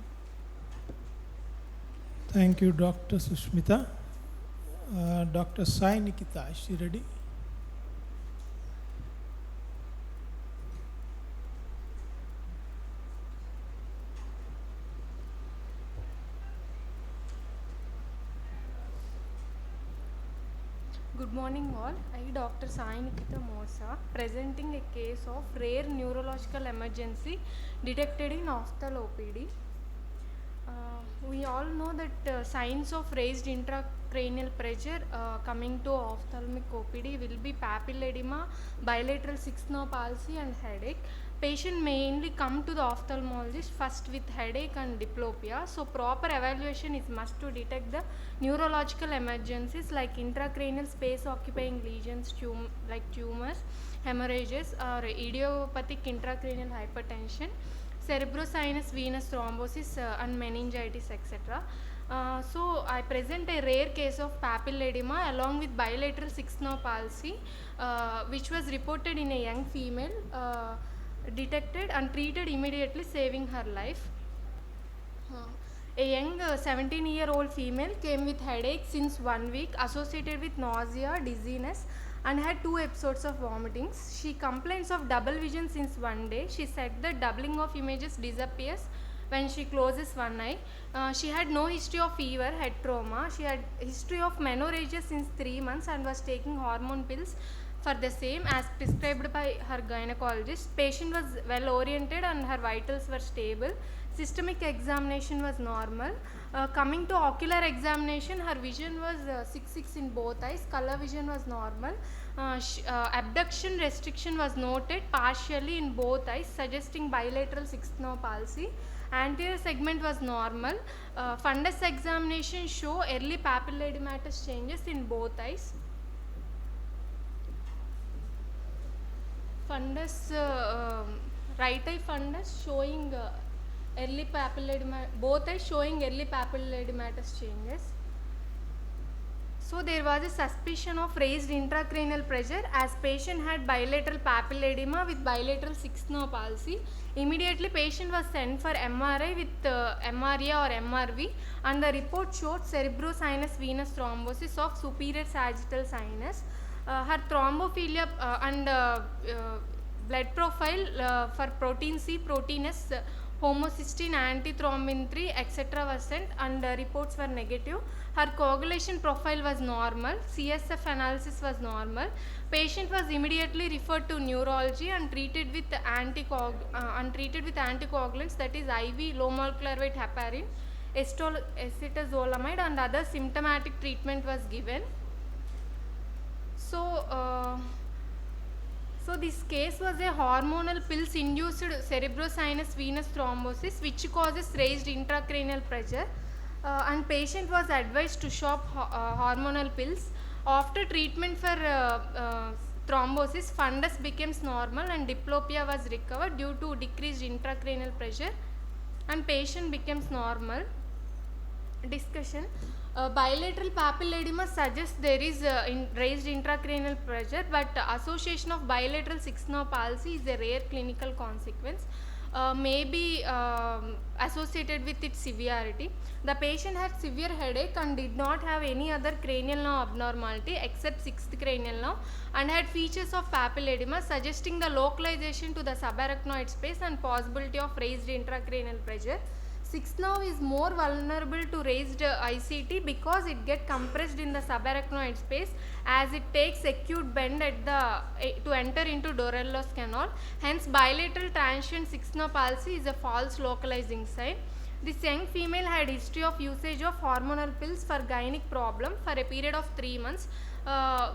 Thank you, Dr. Sushmita. Dr. Sai Nikita, is she ready? Good morning all. I Dr. Sai Nikita Mosa presenting a case of rare neurological emergency detected in ophthalmology OPD. We all know that signs of raised intracranial pressure coming to ophthalmic OPD will be papilledema, bilateral sixth nerve palsy and headache. Patient mainly come to the ophthalmologist first with headache and diplopia. So proper evaluation is must to detect the neurological emergencies like intracranial space occupying lesions like tumors, hemorrhages or idiopathic intracranial hypertension, cerebrosinus venous thrombosis and meningitis etc. So I present a rare case of papilledema along with bilateral sixth nerve palsy which was reported in a young female, detected and treated immediately, saving her life. A young 17-year-old female came with headache since 1 week associated with nausea, dizziness and had 2 episodes of vomitings. She complains of double vision since 1 day. She said that doubling of images disappears when she closes one eye. She had no history of fever, head trauma. She had history of menorrhagia since 3 months and was taking hormone pills for the same as prescribed by her gynecologist. Patient was well oriented and her vitals were stable. Systemic examination was normal. Coming to ocular examination, her vision was 6/6 in both eyes. Color vision was normal. Abduction restriction was noted partially in both eyes, suggesting bilateral sixth nerve palsy. Anterior segment was normal. Fundus examination show early papilloedematous changes in both eyes. Fundus, right eye fundus showing early both eyes showing early papilloedematous changes. So there was a suspicion of raised intracranial pressure as patient had bilateral papilledema with bilateral sixth nerve palsy. Immediately patient was sent for MRI with MRA or MRV and the report showed cerebrosinus venous thrombosis of superior sagittal sinus. Her thrombophilia and blood profile for protein C, protein S, homocysteine, antithrombin 3 etc. was sent and reports were negative. Her coagulation profile was normal. CSF analysis was normal. Patient was immediately referred to neurology and treated with anticoagulants, that is IV low molecular weight heparin, acetazolamide and other symptomatic treatment was given. So this case was a hormonal pills induced cerebrosinus venous thrombosis which causes raised intracranial pressure and patient was advised to stop hormonal pills. After treatment for thrombosis, fundus becomes normal and diplopia was recovered due to decreased intracranial pressure and patient becomes normal. Discussion. Bilateral papilledema suggests there is raised intracranial pressure, but association of bilateral sixth nerve palsy is a rare clinical consequence, may be associated with its severity. The patient had severe headache and did not have any other cranial nerve abnormality except sixth cranial nerve and had features of papilledema suggesting the localization to the subarachnoid space and possibility of raised intracranial pressure. Sixth nerve is more vulnerable to raised ICT because it gets compressed in the subarachnoid space as it takes acute bend at to enter into Dorello's canal. Hence, bilateral transient sixth nerve palsy is a false localizing sign. This young female had history of usage of hormonal pills for gynec problem for a period of 3 months,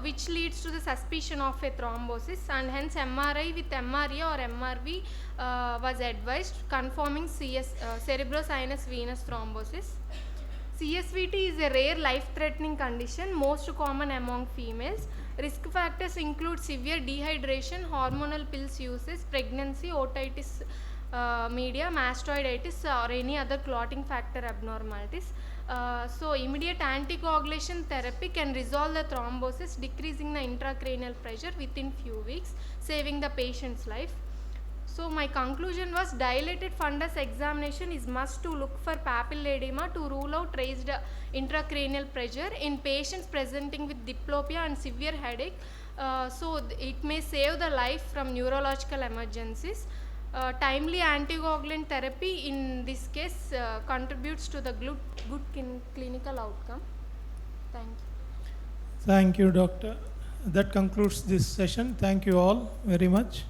which leads to the suspicion of a thrombosis, and hence MRI with MRA or MRV was advised, confirming cerebrosinus venous thrombosis. CSVT is a rare life-threatening condition, most common among females. Risk factors include severe dehydration, hormonal pills usage, pregnancy, otitis media, mastoiditis or any other clotting factor abnormalities. So immediate anticoagulation therapy can resolve the thrombosis, decreasing the intracranial pressure within few weeks, saving the patient's life. So my conclusion was dilated fundus examination is must to look for papilledema to rule out raised intracranial pressure in patients presenting with diplopia and severe headache. So it may save the life from neurological emergencies. Timely anticoagulant therapy in this case contributes to the good clinical outcome. Thank you. Thank you, doctor. That concludes this session. Thank you all very much.